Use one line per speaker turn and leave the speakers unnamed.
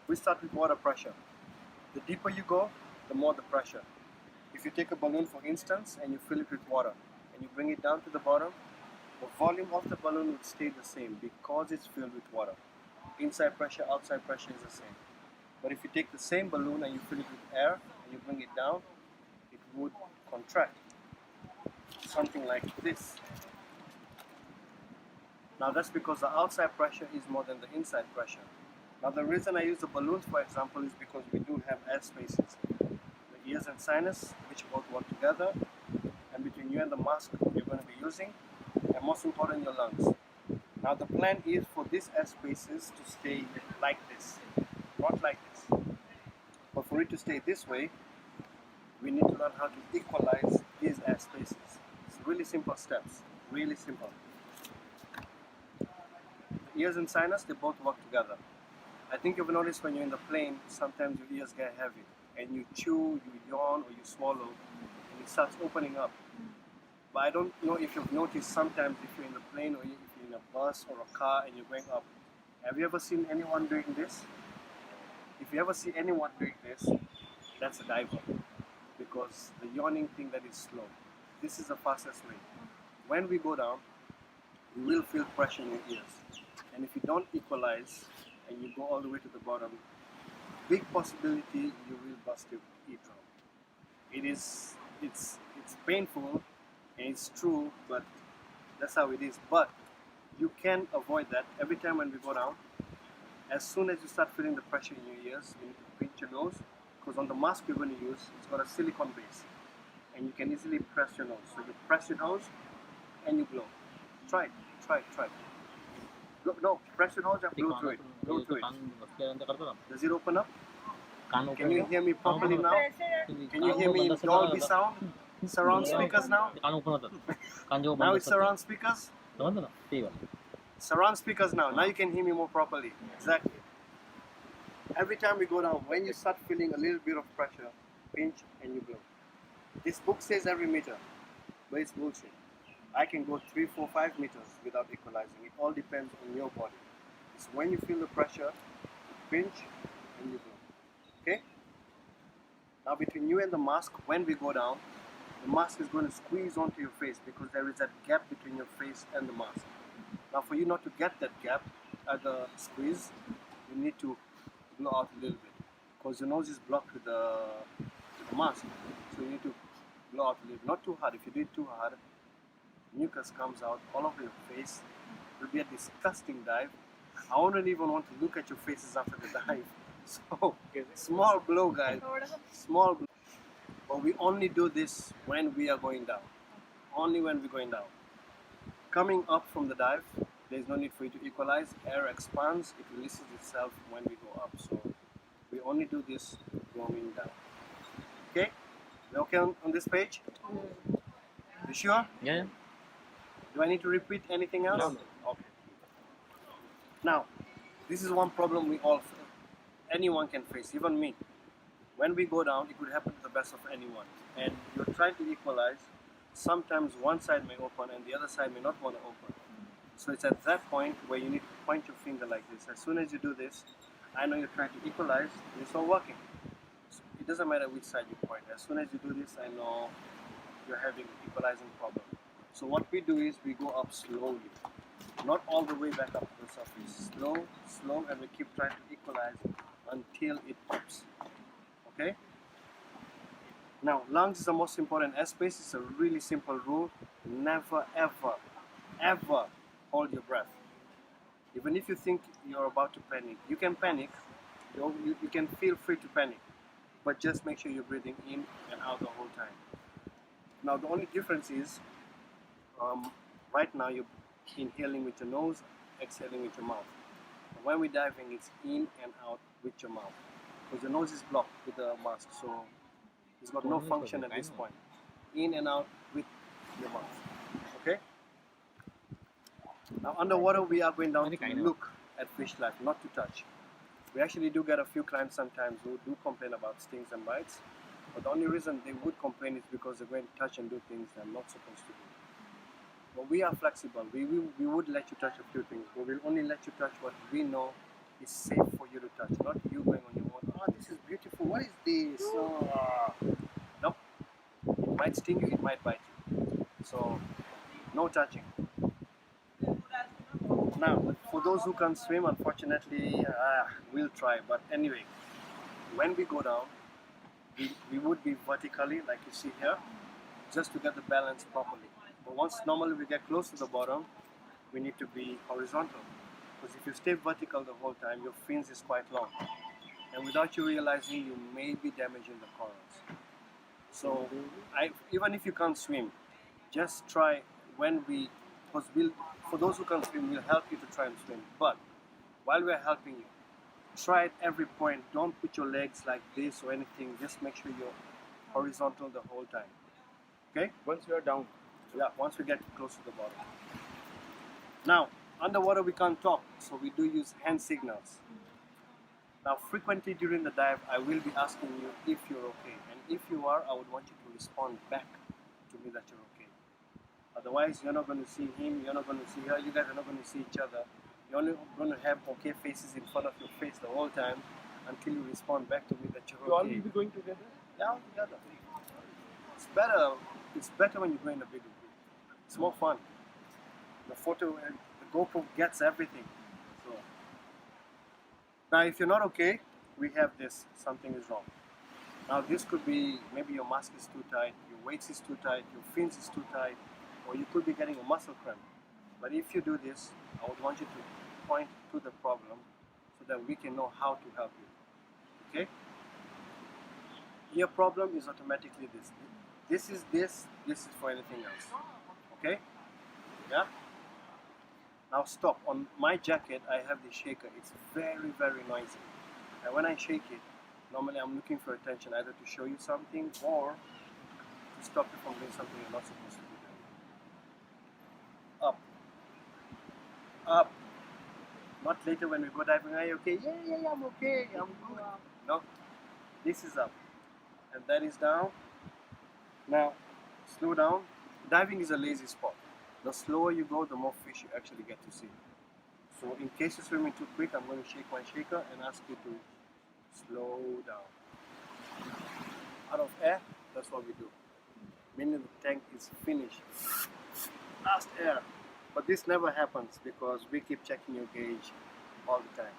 We start with water pressure. The deeper you go, the more the pressure. If you take a balloon, for instance, and you fill it with water, and you bring it down to the bottom, the volume of the balloon would stay the same because it's filled with water. Inside pressure, outside pressure is the same. But if you take the same balloon and you fill it with air and you bring it down, it would contract. Something like this. Now that's because the outside pressure is more than the inside pressure. Now the reason I use the balloons, for example, is because we do have air spaces. The ears and sinus, which both work together, and between you and the mask you're going to be using, and most important, your lungs. Now the plan is for these air spaces to stay like this, not like this. But for it to stay this way, we need to learn how to equalize these air spaces. It's really simple steps, really simple. The ears and sinus, they both work together. I think you've noticed when you're in the plane, sometimes your ears get heavy and you chew, you yawn, or you swallow, and it starts opening up. But I don't know if you've noticed sometimes if you're in the plane or if you're in a bus or a car and you're going up, have you ever seen anyone doing this? If you ever see anyone doing this, that's a diver, because the yawning thing that is slow. This is the fastest way. When we go down, you will feel pressure in your ears. And if you don't equalize and you go all the way to the bottom, big possibility you will bust your eardrum. It's painful and it's true, but that's how it is. But you can avoid that every time when we go down. As soon as you start feeling the pressure in your ears, you need to pinch your nose, because on the mask you're going to use, it's got a silicone base, and you can easily press your nose. So you press your nose and you blow. Try it. No, press your nose and blow through it. Blow through it. Does it open up? Can you hear me properly now? Can you hear me in Dolby sound? Surround speakers now? Now it's surround speakers? Surround speakers now. Now you can hear me more properly. Exactly. Every time we go down, when you start feeling a little bit of pressure, pinch and you blow. This book says every meter, but it's bullshit. I can go 3, 4, 5 meters without equalizing. It all depends on your body. So when you feel the pressure, pinch and you blow. Okay? Now between you and the mask, when we go down, the mask is going to squeeze onto your face because there is that gap between your face and the mask. Now for you not to get that gap at the squeeze, you need to blow out a little bit, because your nose is blocked with the mask. So you need to blow out a little, not too hard. If you do it too hard, mucus comes out all over your face. It will be a disgusting dive. I wouldn't even want to look at your faces after the dive. So small blow, guys, small blow. But we only do this when we are going down. Only when we're going down. Coming up from the dive, there is no need for you to equalize. Air expands, it releases itself when we go up. So we only do this going down. Okay? You okay on this page? You sure?
Yeah.
Do I need to repeat anything else?
No.
Okay. Now, this is one problem we all, anyone can face, even me. When we go down, it could happen to the best of anyone. And you're trying to equalize. Sometimes one side may open and the other side may not want to open. So it's at that point where you need to point your finger like this. As soon as you do this, I know you're trying to equalize, it's not working. So it doesn't matter which side you point. As soon as you do this, I know you're having equalizing problem. So what we do is we go up slowly. Not all the way back up to the surface. Slow, and we keep trying to equalize until it pops. Okay? Now, lungs is the most important airspace. It's a really simple rule. Never, ever hold your breath. Even if you think you're about to panic, you can panic. You can feel free to panic. But just make sure you're breathing in and out the whole time. Now, the only difference is, right now you're inhaling with your nose, exhaling with your mouth. But when we're diving, it's in and out with your mouth. Because your nose is blocked with the mask, so it's got no function at this point. In and out with your mouth. Okay? Now underwater we are going down to look at fish life, not to touch. We actually do get a few clients sometimes who do complain about stings and bites. But the only reason they would complain is because they're going to touch and do things they're not supposed to do. But we are flexible. We would let you touch a few things, but we'll only let you touch what we know is safe for you to touch, not you going on your own. Oh, this is beautiful. What is this? Oh. Nope. It might sting you, it might bite you. So, no touching. Now, for those who can't swim, unfortunately, we'll try. But anyway, when we go down, we would be vertically, like you see here, just to get the balance properly. But once normally we get close to the bottom, we need to be horizontal. Because if you stay vertical the whole time, your fins is quite long. And without you realizing, you may be damaging the corals. So even if you can't swim, just try when because for those who can't swim, we'll help you to try and swim. But while we're helping you, try at every point. Don't put your legs like this or anything. Just make sure you're horizontal the whole time. Okay?
Once you are down.
Yeah, once we get close to the bottom. Now, underwater we can't talk, so we do use hand signals. Now, frequently during the dive, I will be asking you if you're okay. And if you are, I would want you to respond back to me that you're okay. Otherwise, you're not going to see him, you're not going to see her, you guys are not going to see each other. You're only going to have okay faces in front of your face the whole time until you respond back to me that you're okay.
You all will be going together?
Yeah, all together. It's better when you go in a bigger group. It's more fun. The photo and the GoPro gets everything. So now if you're not okay, we have this, something is wrong. Now this could be maybe your mask is too tight, your weight is too tight, your fins is too tight, or you could be getting a muscle cramp. But if you do this, I would want you to point to the problem so that we can know how to help you. Okay? Your problem is automatically this. This is for anything else. Okay? Yeah? Now stop. On my jacket, I have the shaker. It's very, very noisy. And when I shake it, normally I'm looking for attention, either to show you something or to stop you from doing something you're not supposed to be doing. Up. Up. Not later when we go diving, are you okay? Yeah, I'm okay, I'm good. No. This is up. And that is down. Now, slow down. Diving is a lazy sport. The slower you go, the more fish you actually get to see. So in case you're swimming too quick, I'm going to shake my shaker and ask you to slow down. Out of air, that's what we do. Meaning the tank is finished. Last air. But this never happens because we keep checking your gauge all the time.